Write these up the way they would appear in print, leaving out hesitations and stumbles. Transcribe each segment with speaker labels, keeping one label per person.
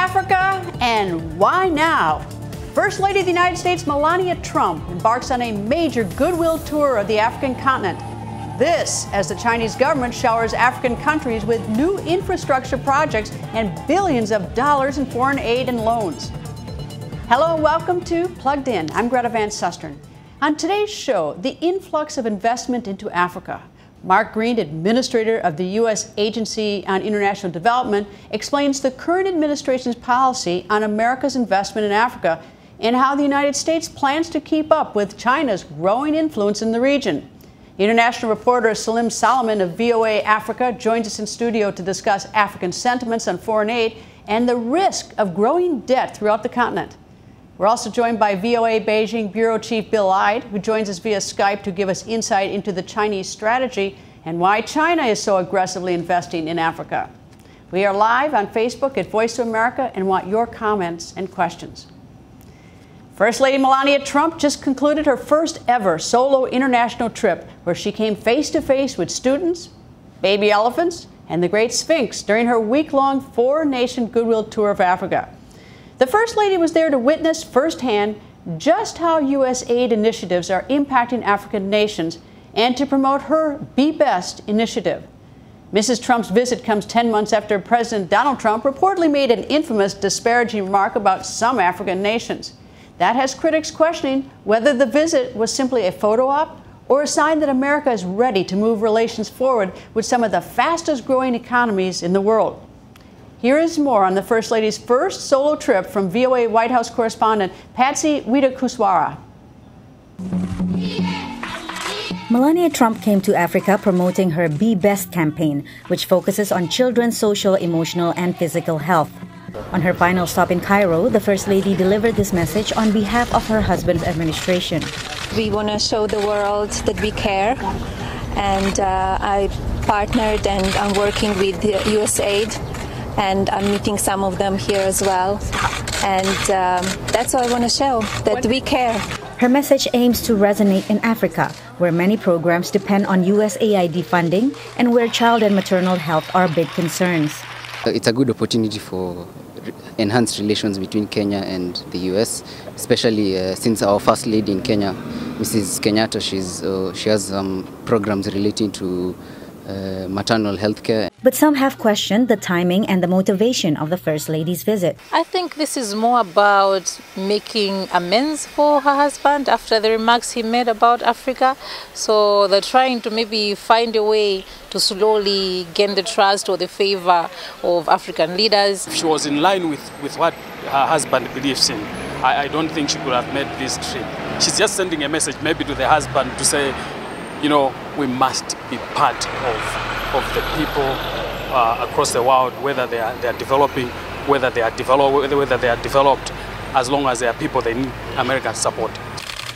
Speaker 1: Africa, and why now? First Lady of the United States, Melania Trump, embarks on a major goodwill tour of the African continent. This, as the Chinese government showers African countries with new infrastructure projects and billions of dollars in foreign aid and loans. Hello and welcome to Plugged In. I'm Greta Van Susteren. On today's show, the influx of investment into Africa. Mark Green, administrator of the U.S. Agency on International Development, explains the current administration's policy on America's investment in Africa and how the United States plans to keep up with China's growing influence in the region. International reporter Salim Solomon of VOA Africa joins us in studio to discuss African sentiments on foreign aid and the risk of growing debt throughout the continent. We're also joined by VOA Beijing Bureau Chief Bill Ide, who joins us via Skype to give us insight into the Chinese strategy and why China is so aggressively investing in Africa. We are live on Facebook at Voice of America and want your comments and questions. First Lady Melania Trump just concluded her first ever solo international trip, where she came face to face with students, baby elephants, and the Great Sphinx during her week-long four-nation goodwill tour of Africa. The First Lady was there to witness firsthand just how U.S. aid initiatives are impacting African nations and to promote her Be Best initiative. Mrs. Trump's visit comes 10 months after President Donald Trump reportedly made an infamous disparaging remark about some African nations. That has critics questioning whether the visit was simply a photo op or a sign that America is ready to move relations forward with some of the fastest growing economies in the world. Here is more on the First Lady's first solo trip from VOA White House correspondent Patsy Widakuswara.
Speaker 2: Melania Trump came to Africa promoting her Be Best campaign, which focuses on children's social, emotional, and physical health. On her final stop in Cairo, the First Lady delivered this message on behalf of her husband's administration.
Speaker 3: We want to show the world that we care, and I partnered and I'm working with the USAID, and I'm meeting some of them here as well. And that's what I want to show, that we care.
Speaker 2: Her message aims to resonate in Africa, where many programs depend on USAID funding and where child and maternal health are big concerns.
Speaker 4: It's a good opportunity for enhanced relations between Kenya and the US, especially since our First Lady in Kenya, Mrs. Kenyatta, she has programs relating to maternal health care.
Speaker 2: But some have questioned the timing and the motivation of the First Lady's visit.
Speaker 5: I think this is more about making amends for her husband after the remarks he made about Africa. So they're trying to maybe find a way to slowly gain the trust or the favor of African leaders.
Speaker 6: If she was in line with what her husband believes in, I don't think she could have made this trip. She's just sending a message maybe to the husband to say, you know, we must be part of the people across the world, whether they are developing, whether they are developed, as long as they are people, they need American support.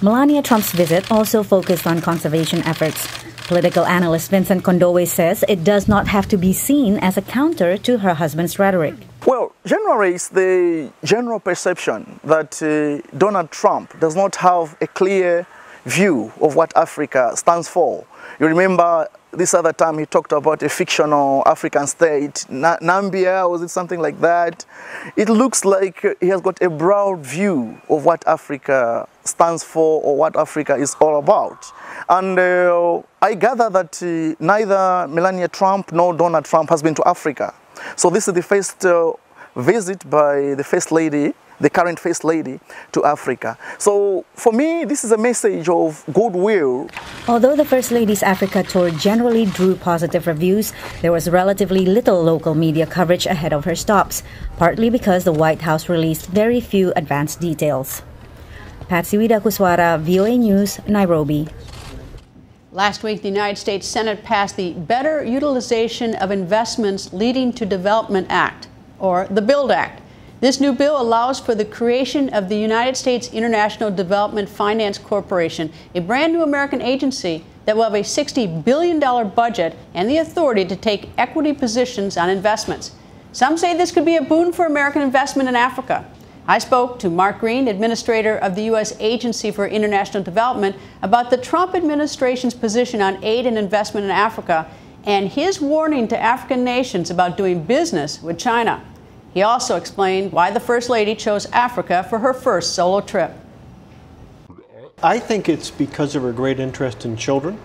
Speaker 2: Melania Trump's visit also focused on conservation efforts. Political analyst Vincent Condowe says it does not have to be seen as a counter to her husband's rhetoric.
Speaker 7: Well, generally, it's the general perception that Donald Trump does not have a clear view of what Africa stands for. You remember this other time he talked about a fictional African state, Nambia, was it something like that? It looks like he has got a broad view of what Africa stands for or what Africa is all about. And I gather that neither Melania Trump nor Donald Trump has been to Africa. So this is the first visit by the First Lady, the current First Lady, to Africa. So for me, this is a message of goodwill.
Speaker 2: Although the First Lady's Africa tour generally drew positive reviews, there was relatively little local media coverage ahead of her stops, partly because the White House released very few advance details. Patsy Widakuswara, VOA News, Nairobi.
Speaker 1: Last week, the United States Senate passed the Better Utilization of Investments Leading to Development Act, or the BUILD Act. This new bill allows for the creation of the United States International Development Finance Corporation, a brand new American agency that will have a $60 billion budget and the authority to take equity positions on investments. Some say this could be a boon for American investment in Africa. I spoke to Mark Green, administrator of the U.S. Agency for International Development, about the Trump administration's position on aid and investment in Africa and his warning to African nations about doing business with China. He also explained why the First Lady chose Africa for her first solo trip.
Speaker 8: I think it's because of her great interest in children,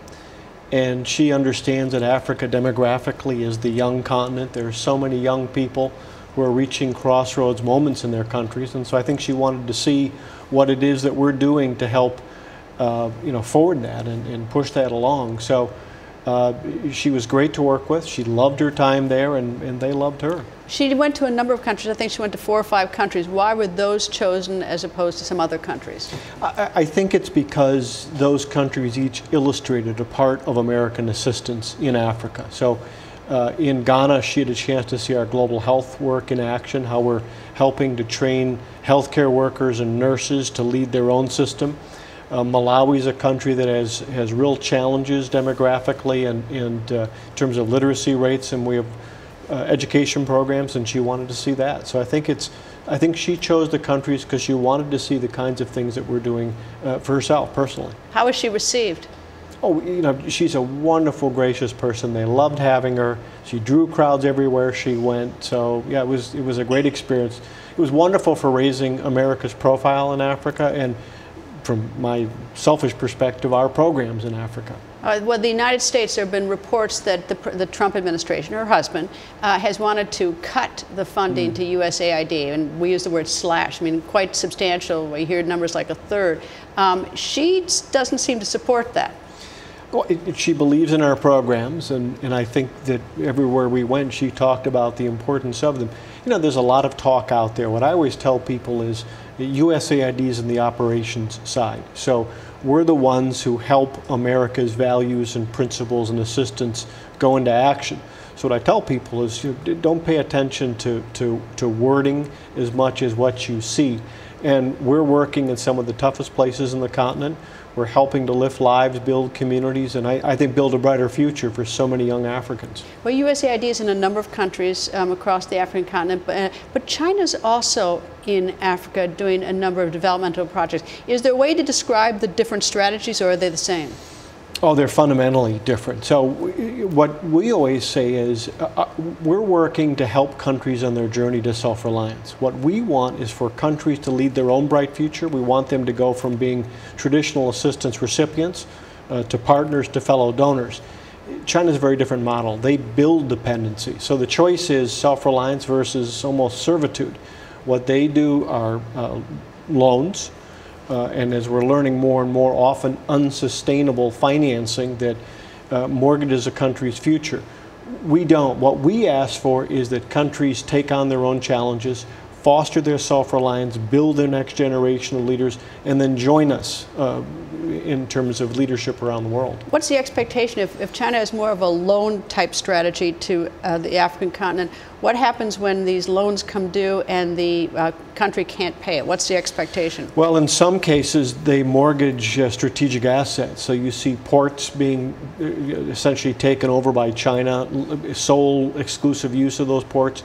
Speaker 8: and she understands that Africa demographically is the young continent. There are so many young people who are reaching crossroads moments in their countries, and so I think she wanted to see what it is that we're doing to help forward that and push that along. So she was great to work with. She loved her time there, and they loved her.
Speaker 1: She went to a number of countries. I think she went to 4 or 5 countries. Why were those chosen as opposed to some other countries?
Speaker 8: I think it's because those countries each illustrated a part of American assistance in Africa. So in Ghana, she had a chance to see our global health work in action, how we're helping to train healthcare workers and nurses to lead their own system. Malawi is a country that has real challenges demographically and in terms of literacy rates, and we have education programs, and she wanted to see that. So I think she chose the countries because she wanted to see the kinds of things that we're doing for herself personally.
Speaker 1: How was she received?
Speaker 8: Oh, she's a wonderful, gracious person. They loved having her. She drew crowds everywhere she went. So yeah, it was a great experience. It was wonderful for raising America's profile in Africa, and from my selfish perspective, our programs in Africa.
Speaker 1: Well, the United States, there have been reports that the Trump administration, her husband, has wanted to cut the funding to USAID, and we use the word slash. I mean, quite substantial. We hear numbers like a third. She doesn't seem to support that.
Speaker 8: Well, she believes in our programs, and I think that everywhere we went, she talked about the importance of them. There's a lot of talk out there. What I always tell people is USAID is in the operations side. So we're the ones who help America's values and principles and assistance go into action. So what I tell people is don't pay attention to wording as much as what you see. And we're working in some of the toughest places in the continent. We're helping to lift lives, build communities, and I think build a brighter future for so many young Africans.
Speaker 1: Well, USAID is in a number of countries across the African continent, but China's also in Africa doing a number of developmental projects. Is there a way to describe the different strategies, or are they the same?
Speaker 8: Oh, they're fundamentally different. So what we always say is we're working to help countries on their journey to self-reliance. What we want is for countries to lead their own bright future. We want them to go from being traditional assistance recipients to partners to fellow donors. China's a very different model. They build dependency. So the choice is self-reliance versus almost servitude. What they do are loans. And as we're learning more and more, often unsustainable financing that mortgages a country's future. We don't. What we ask for is that countries take on their own challenges, foster their self-reliance, build their next generation of leaders, and then join us in terms of leadership around the world.
Speaker 1: What's the expectation if China is more of a loan type strategy to the African continent? What happens when these loans come due and the country can't pay it? What's the expectation?
Speaker 8: Well, in some cases, they mortgage strategic assets. So you see ports being essentially taken over by China, sole exclusive use of those ports.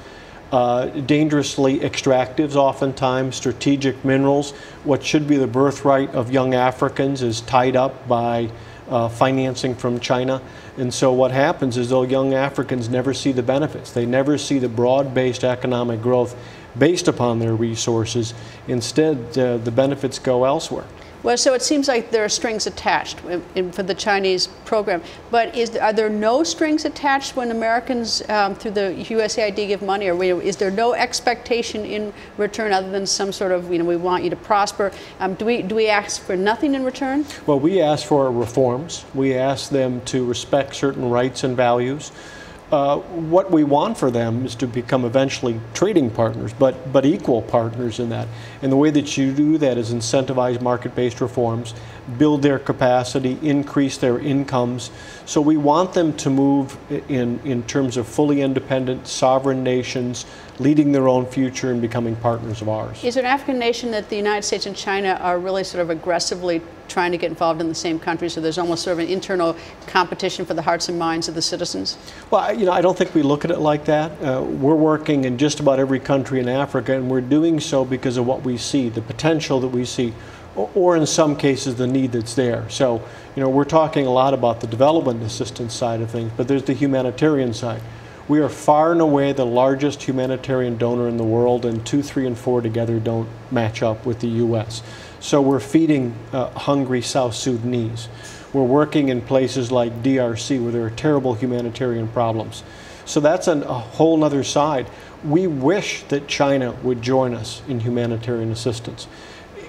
Speaker 8: Dangerously extractives, oftentimes strategic minerals. What should be the birthright of young Africans is tied up by financing from China. And so what happens is those young Africans never see the benefits. They never see the broad-based economic growth based upon their resources. Instead, the benefits go elsewhere.
Speaker 1: Well, so it seems like there are strings attached for the Chinese program. But are there no strings attached when Americans, through the USAID, give money? Or is there no expectation in return other than some sort of, we want you to prosper? Do we ask for nothing in return?
Speaker 8: Well, we ask for reforms. We ask them to respect certain rights and values. What we want for them is to become eventually trading partners, but equal partners in that. And the way that you do that is incentivize market-based reforms, build their capacity, increase their incomes. So we want them to move in terms of fully independent, sovereign nations, leading their own future and becoming partners of ours.
Speaker 1: Is there an African nation that the United States and China are really sort of aggressively trying to get involved in the same country, so there's almost sort of an internal competition for the hearts and minds of the citizens? Well,
Speaker 8: I don't think we look at it like that. We're working in just about every country in Africa, and we're doing so because of what we see, the potential that we see, or in some cases the need that's there. So, we're talking a lot about the development assistance side of things, but there's the humanitarian side. We are far and away the largest humanitarian donor in the world, and 2, 3, and 4 together don't match up with the U.S. So we're feeding hungry South Sudanese. We're working in places like DRC where there are terrible humanitarian problems. So that's a whole other side. We wish that China would join us in humanitarian assistance.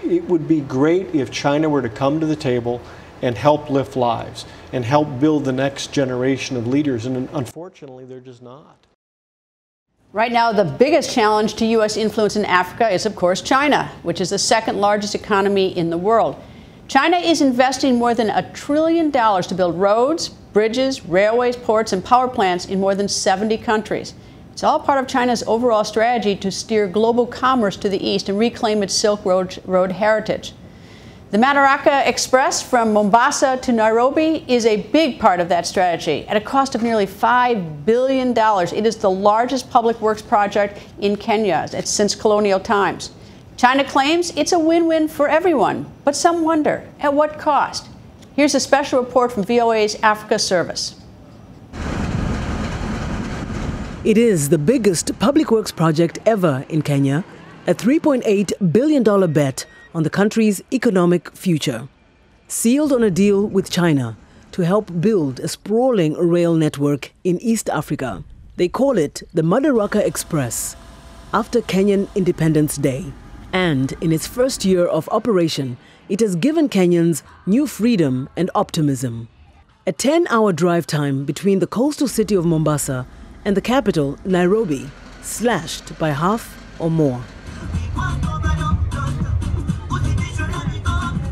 Speaker 8: It would be great if China were to come to the table and help lift lives and help build the next generation of leaders, and unfortunately they're just not.
Speaker 1: Right now, the biggest challenge to U.S. influence in Africa is, of course, China, which is the second largest economy in the world. China is investing more than $1 trillion to build roads, bridges, railways, ports, and power plants in more than 70 countries. It's all part of China's overall strategy to steer global commerce to the east and reclaim its Silk Road heritage. The Madaraka Express from Mombasa to Nairobi is a big part of that strategy. At a cost of nearly $5 billion, it is the largest public works project in Kenya since colonial times. China claims it's a win-win for everyone, but some wonder, at what cost? Here's a special report from VOA's Africa Service.
Speaker 9: It is the biggest public works project ever in Kenya, a $3.8 billion bet on the country's economic future. Sealed on a deal with China to help build a sprawling rail network in East Africa. They call it the Madaraka Express, after Kenyan Independence Day. And in its first year of operation, it has given Kenyans new freedom and optimism. A 10-hour drive time between the coastal city of Mombasa and the capital, Nairobi, slashed by half or more.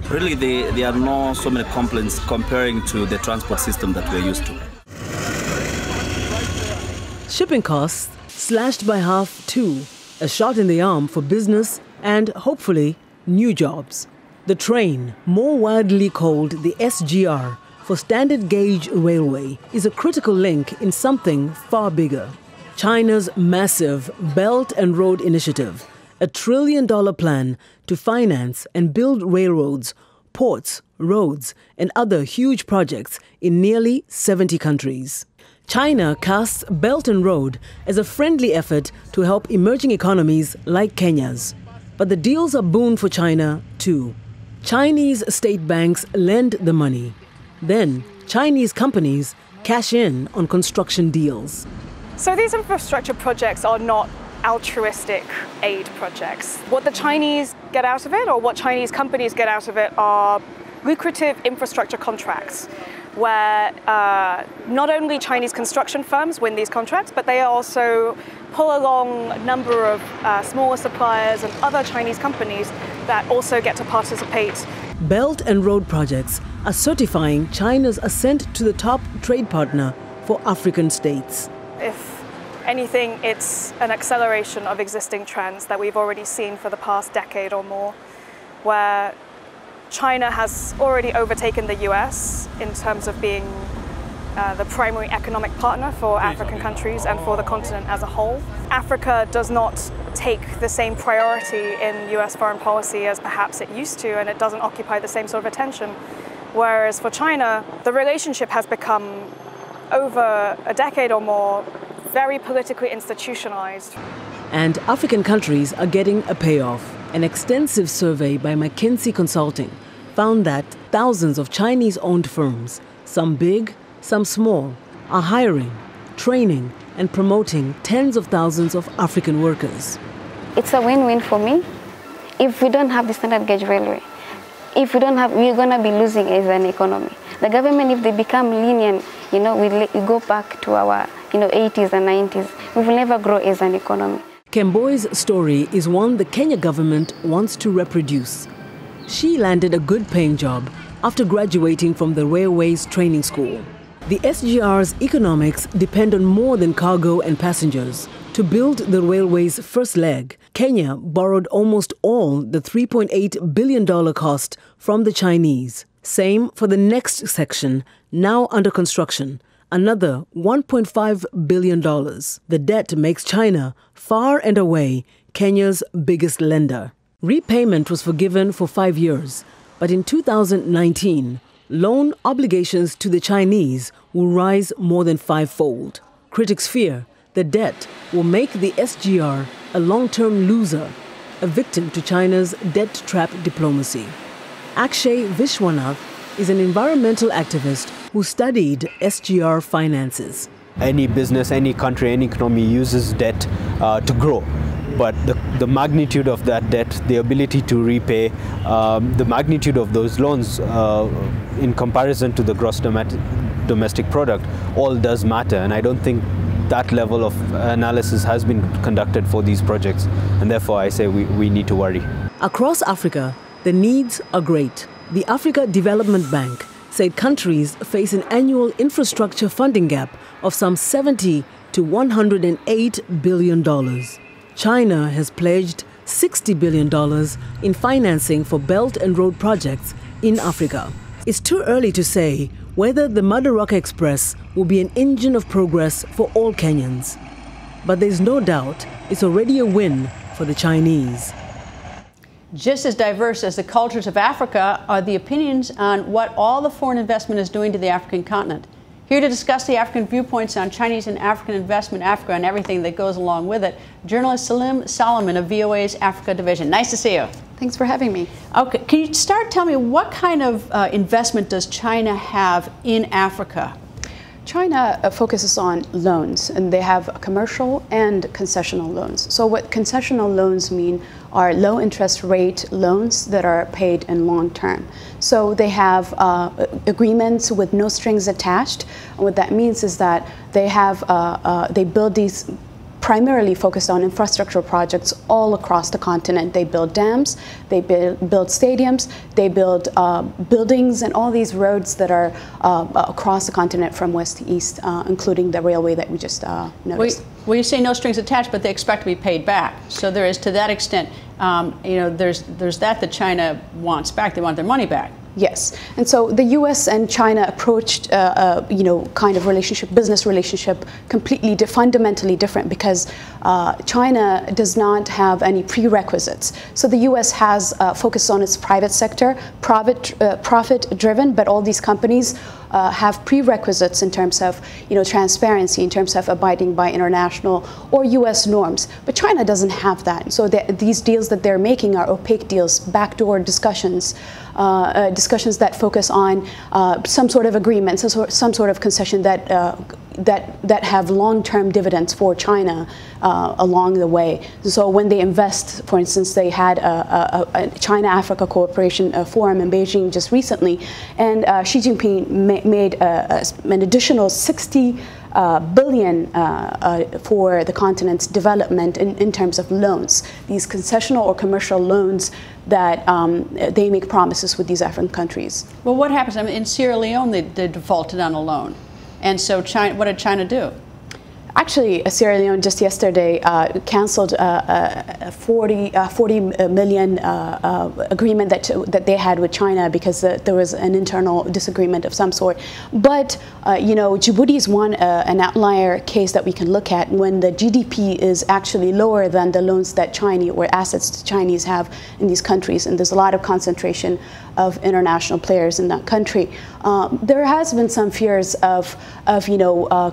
Speaker 10: Really, there are no so many complaints comparing to the transport system that we're used to.
Speaker 9: Shipping costs slashed by half too, a shot in the arm for business and, hopefully, new jobs. The train, more widely called the SGR, for Standard Gauge Railway, is a critical link in something far bigger. China's massive Belt and Road Initiative, a $1 trillion plan to finance and build railroads, ports, roads, and other huge projects in nearly 70 countries. China casts Belt and Road as a friendly effort to help emerging economies like Kenya's. But the deals are boon for China, too. Chinese state banks lend the money. Then, Chinese companies cash in on construction deals.
Speaker 11: So these infrastructure projects are not altruistic aid projects. What the Chinese get out of it, or what Chinese companies get out of it, are lucrative infrastructure contracts where not only Chinese construction firms win these contracts, but they also pull along a number of smaller suppliers and other Chinese companies that also get to participate.
Speaker 9: Belt and Road projects are certifying China's ascent to the top trade partner for African states.
Speaker 11: If anything, it's an acceleration of existing trends that we've already seen for the past decade or more, where China has already overtaken the US in terms of being the primary economic partner for African countries and for the continent as a whole. Africa does not take the same priority in US foreign policy as perhaps it used to, and it doesn't occupy the same sort of attention. Whereas for China, the relationship has become, over a decade or more, very politically institutionalized.
Speaker 9: And African countries are getting a payoff. An extensive survey by McKinsey Consulting found that thousands of Chinese-owned firms, some big, some small, are hiring, training, and promoting tens of thousands of African workers.
Speaker 12: It's a win-win for me. If we don't have the standard gauge railway, if we don't have, we're going to be losing as an economy. The government, if they become lenient, we go back to our 80s and 90s, we will never grow as an economy.
Speaker 9: Kemboi's story is one the Kenya government wants to reproduce. She landed a good-paying job after graduating from the railway's training school. The SGR's economics depend on more than cargo and passengers. To build the railway's first leg, Kenya borrowed almost all the $3.8 billion cost from the Chinese. Same for the next section, now under construction, another $1.5 billion. The debt makes China far and away Kenya's biggest lender. Repayment was forgiven for 5 years, but in 2019, loan obligations to the Chinese will rise more than fivefold. Critics fear the debt will make the SGR a long-term loser, a victim to China's debt trap diplomacy. Akshay Vishwanath is an environmental activist who studied SGR finances.
Speaker 13: Any business, any country, any economy uses debt to grow. But the magnitude of that debt, the ability to repay, the magnitude of those loans in comparison to the gross domestic product, all does matter. And I don't think that level of analysis has been conducted for these projects. And therefore, I say we need to worry.
Speaker 9: Across Africa, the needs are great. The Africa Development Bank said countries face an annual infrastructure funding gap of some $70 to $108 billion. China has pledged $60 billion in financing for Belt and Road projects in Africa. It's too early to say whether the Madaraka Express will be an engine of progress for all Kenyans. But there's no doubt it's already a win for the Chinese.
Speaker 1: Just as diverse as the cultures of Africa are the opinions on what all the foreign investment is doing to the African continent. Here to discuss the African viewpoints on Chinese and African investment in Africa and everything that goes along with it, journalist Salim Solomon of VOA's Africa Division. Nice to see you.
Speaker 14: Thanks for having me.
Speaker 1: Okay, can you tell me what kind of investment does China have in Africa?
Speaker 14: China focuses on loans, and they have commercial and concessional loans. So what concessional loans mean are low interest rate loans that are paid in long term. So they have agreements with no strings attached. And what that means is that they build these primarily focused on infrastructure projects all across the continent. They build dams, they build stadiums, they build buildings and all these roads that are across the continent from west to east, including the railway that we just noticed.
Speaker 1: Well, you say no strings attached, but they expect to be paid back. So there is, to that extent, there's that China wants back. They want their money back.
Speaker 14: Yes, and so the U.S. and China approached, kind of business relationship, completely fundamentally different because China does not have any prerequisites. So the U.S. has focused on its private sector, profit-driven, but all these companies have prerequisites in terms of, transparency, in terms of abiding by international or U.S. norms. But China doesn't have that. So these deals that they're making are opaque deals, backdoor discussions. Discussions that focus on some sort of agreement, some sort of concession that have long-term dividends for China along the way. So when they invest, for instance, they had a China-Africa Cooperation Forum in Beijing just recently, and Xi Jinping made an additional $60 billion for the continent's development in terms of loans, these concessional or commercial loans that they make promises with these African countries.
Speaker 1: Well, what happens? I mean, in Sierra Leone, they defaulted on a loan. And so what did China do?
Speaker 14: Actually, Sierra Leone just yesterday canceled a 40 million agreement that they had with China because there was an internal disagreement of some sort. But Djibouti is an outlier case that we can look at when the GDP is actually lower than the loans that China or assets the Chinese have in these countries, and there's a lot of concentration of international players in that country. There has been some fears of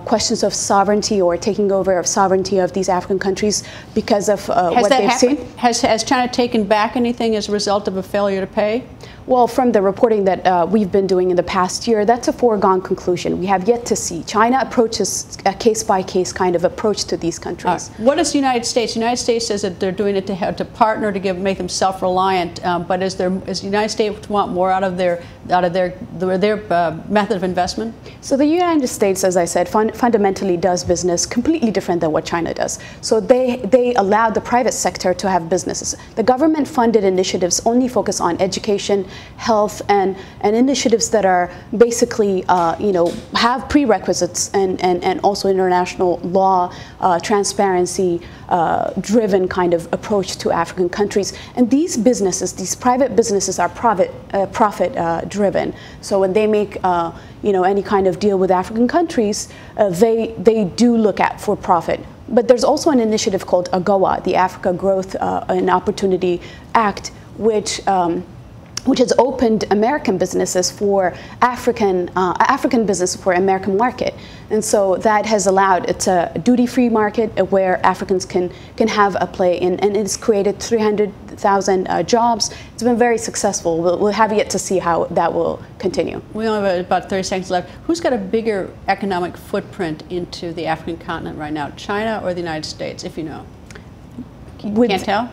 Speaker 14: questions of sovereignty or taking over of sovereignty of these African countries because of what they've seen.
Speaker 1: Has China taken back anything as a result of a failure to pay?
Speaker 14: Well, from the reporting that we've been doing in the past year, that's a foregone conclusion. We have yet to see. China approaches a case-by-case kind of approach to these countries.
Speaker 1: What is the United States? The United States says that they're doing it to partner, to make them self-reliant. But is the United States want more out of their method of investment?
Speaker 14: So the United States, as I said, fundamentally does business completely different than what China does. So they allowed the private sector to have businesses. The government-funded initiatives only focus on education, health, and initiatives that are basically, have prerequisites and also international law, transparency, driven kind of approach to African countries. And these businesses, these private businesses are profit driven. So when they make any kind of deal with African countries, they do look at for profit. But there's also an initiative called AGOA, the Africa Growth and Opportunity Act, which which has opened American businesses for African business for American market. And so that has allowed, it's a duty-free market where Africans can have a play in, and it's created 300,000 jobs. It's been very successful. We'll have yet to see how that will continue.
Speaker 1: We only have about 30 seconds left. Who's got a bigger economic footprint into the African continent right now, China or the United States, if you know? Can't tell?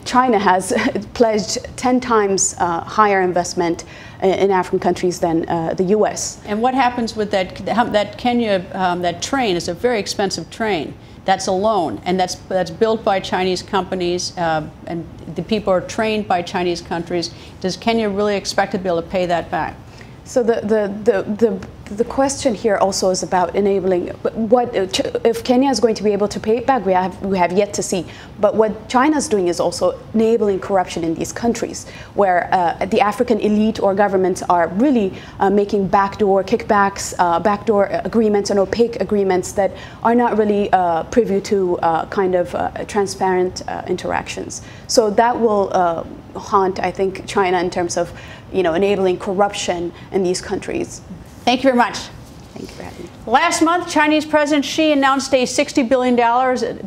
Speaker 14: China has pledged 10 times higher investment in African countries than the U.S.
Speaker 1: And what happens with that Kenya, that train is a very expensive train. That's a loan, and that's built by Chinese companies, and the people are trained by Chinese countries. Does Kenya really expect to be able to pay that back?
Speaker 14: So the question here also is about enabling what if Kenya is going to be able to pay it back. We have yet to see. But what China is doing is also enabling corruption in these countries, where the African elite or governments are really making backdoor kickbacks, backdoor agreements, and opaque agreements that are not really privy to transparent interactions. So that will haunt, I think, China in terms of enabling corruption in these countries.
Speaker 1: Thank you very much.
Speaker 14: Thank you for having me.
Speaker 1: Last month, Chinese President Xi announced a $60 billion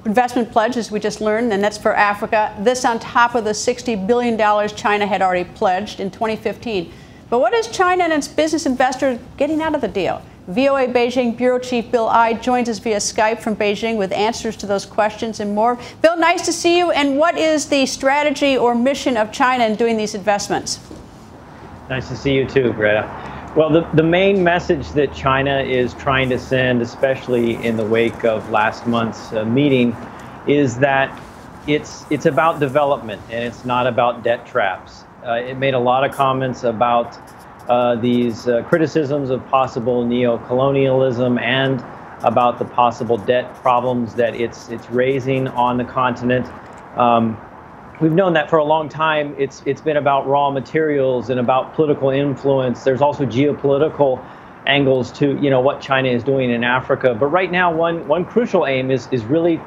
Speaker 1: investment pledge, as we just learned, and that's for Africa. This on top of the $60 billion China had already pledged in 2015. But what is China and its business investors getting out of the deal? VOA Beijing Bureau Chief Bill Ai joins us via Skype from Beijing with answers to those questions and more. Bill, nice to see you. And what is the strategy or mission of China in doing these investments?
Speaker 15: Nice to see you too, Greta. Well, the main message that China is trying to send, especially in the wake of last month's meeting, is that it's about development and it's not about debt traps. It made a lot of comments about these criticisms of possible neo-colonialism and about the possible debt problems that it's raising on the continent. We've known that for a long time. It's been about raw materials and about political influence. There's also geopolitical angles to what China is doing in Africa. But right now, one crucial aim is really,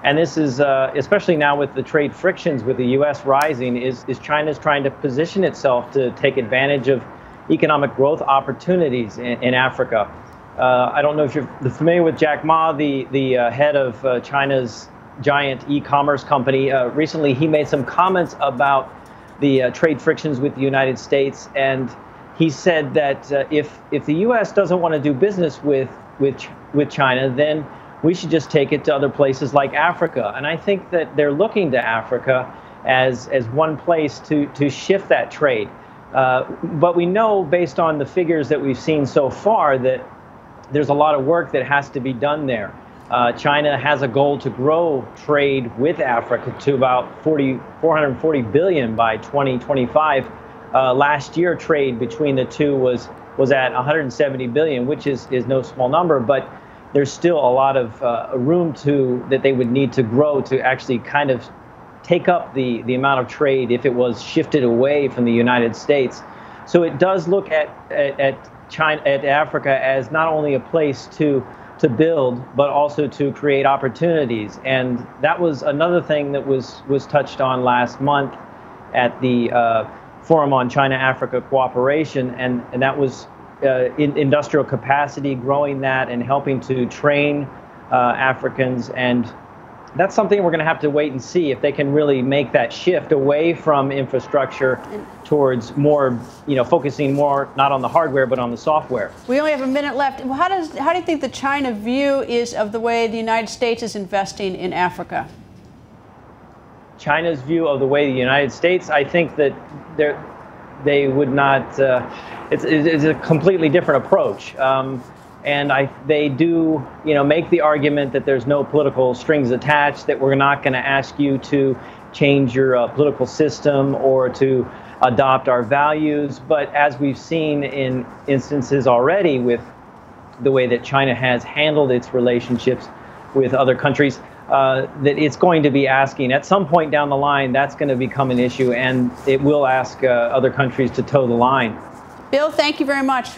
Speaker 15: and this is especially now with the trade frictions with the U.S. rising, is China's trying to position itself to take advantage of economic growth opportunities in Africa. I don't know if you're familiar with Jack Ma, the head of China's giant e-commerce company. Recently, he made some comments about the trade frictions with the United States, and he said that if the U.S. doesn't want to do business with China, then we should just take it to other places like Africa. And I think that they're looking to Africa as one place to shift that trade. But we know, based on the figures that we've seen so far, that there's a lot of work that has to be done there. China has a goal to grow trade with Africa to about 440 billion by 2025. Last year, trade between the two was at 170 billion, which is no small number, but there's still a lot of room that they would need to grow to actually kind of take up the amount of trade if it was shifted away from the United States. So it does look at Africa as not only a place to build, but also to create opportunities. And that was another thing that was touched on last month at the Forum on China-Africa Cooperation, and that was industrial capacity, growing that and helping to train Africans. And that's something we're going to have to wait and see if they can really make that shift away from infrastructure towards more, focusing more not on the hardware but on the software.
Speaker 1: We only have a minute left. How do you think the China view is of the way the United States is investing in Africa?
Speaker 15: China's view of the way the United States, I think that they would not. It's a completely different approach. And they do, make the argument that there's no political strings attached, that we're not going to ask you to change your political system or to adopt our values. But as we've seen in instances already with the way that China has handled its relationships with other countries, that it's going to be asking, at some point down the line, that's going to become an issue, and it will ask other countries to toe the line.
Speaker 1: Bill, thank you very much.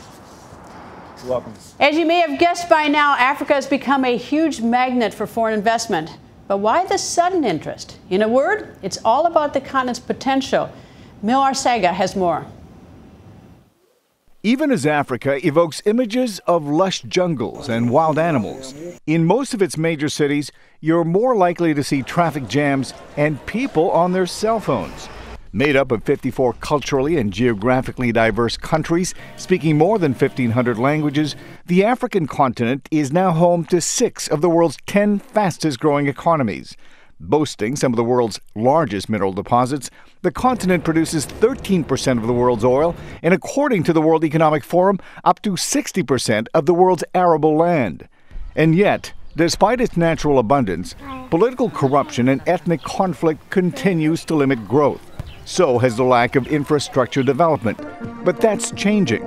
Speaker 15: You're welcome.
Speaker 1: As you may have guessed by now, Africa has become a huge magnet for foreign investment. But why the sudden interest? In a word, it's all about the continent's potential. Mil Arcega has more.
Speaker 16: Even as Africa evokes images of lush jungles and wild animals, in most of its major cities, you're more likely to see traffic jams and people on their cell phones. Made up of 54 culturally and geographically diverse countries, speaking more than 1,500 languages, the African continent is now home to 6 of the world's 10 fastest-growing economies. Boasting some of the world's largest mineral deposits, the continent produces 13% of the world's oil, and according to the World Economic Forum, up to 60% of the world's arable land. And yet, despite its natural abundance, political corruption and ethnic conflict continues to limit growth. So has the lack of infrastructure development. But that's changing.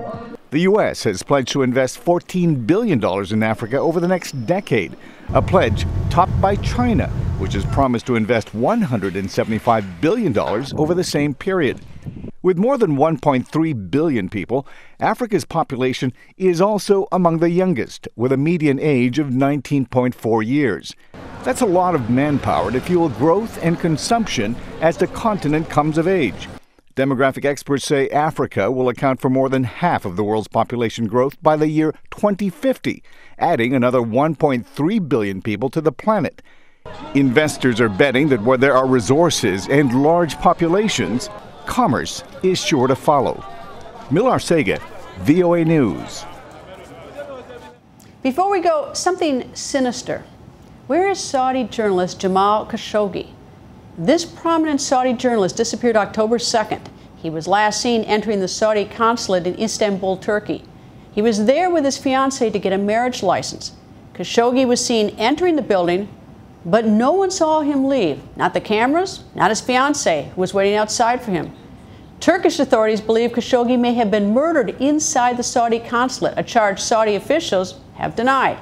Speaker 16: The U.S. has pledged to invest $14 billion in Africa over the next decade, a pledge topped by China, which has promised to invest $175 billion over the same period. With more than 1.3 billion people, Africa's population is also among the youngest, with a median age of 19.4 years. That's a lot of manpower to fuel growth and consumption as the continent comes of age. Demographic experts say Africa will account for more than half of the world's population growth by the year 2050, adding another 1.3 billion people to the planet. Investors are betting that where there are resources and large populations, commerce is sure to follow. Mil Arcega, VOA News.
Speaker 1: Before we go, something sinister. Where is Saudi journalist Jamal Khashoggi? This prominent Saudi journalist disappeared October 2nd. He was last seen entering the Saudi consulate in Istanbul, Turkey. He was there with his fiancée to get a marriage license. Khashoggi was seen entering the building, but no one saw him leave. Not the cameras, not his fiancée, who was waiting outside for him. Turkish authorities believe Khashoggi may have been murdered inside the Saudi consulate, a charge Saudi officials have denied.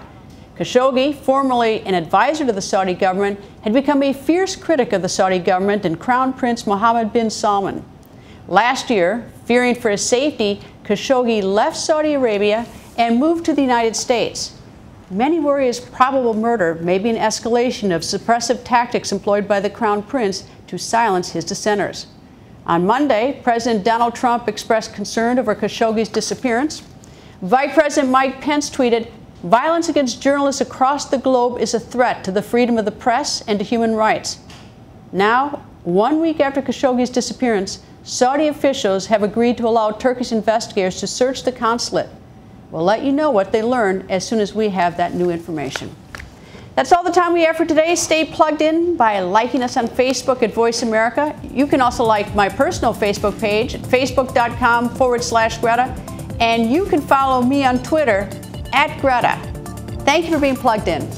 Speaker 1: Khashoggi, formerly an advisor to the Saudi government, had become a fierce critic of the Saudi government and Crown Prince Mohammed bin Salman. Last year, fearing for his safety, Khashoggi left Saudi Arabia and moved to the United States. Many worry his probable murder may be an escalation of suppressive tactics employed by the Crown Prince to silence his dissenters. On Monday, President Donald Trump expressed concern over Khashoggi's disappearance. Vice President Mike Pence tweeted, "Violence against journalists across the globe is a threat to the freedom of the press and to human rights." Now, 1 week after Khashoggi's disappearance, Saudi officials have agreed to allow Turkish investigators to search the consulate. We'll let you know what they learned as soon as we have that new information. That's all the time we have for today. Stay plugged in by liking us on Facebook at Voice America. You can also like my personal Facebook page at facebook.com/Greta. And you can follow me on Twitter @Greta. Thank you for being plugged in.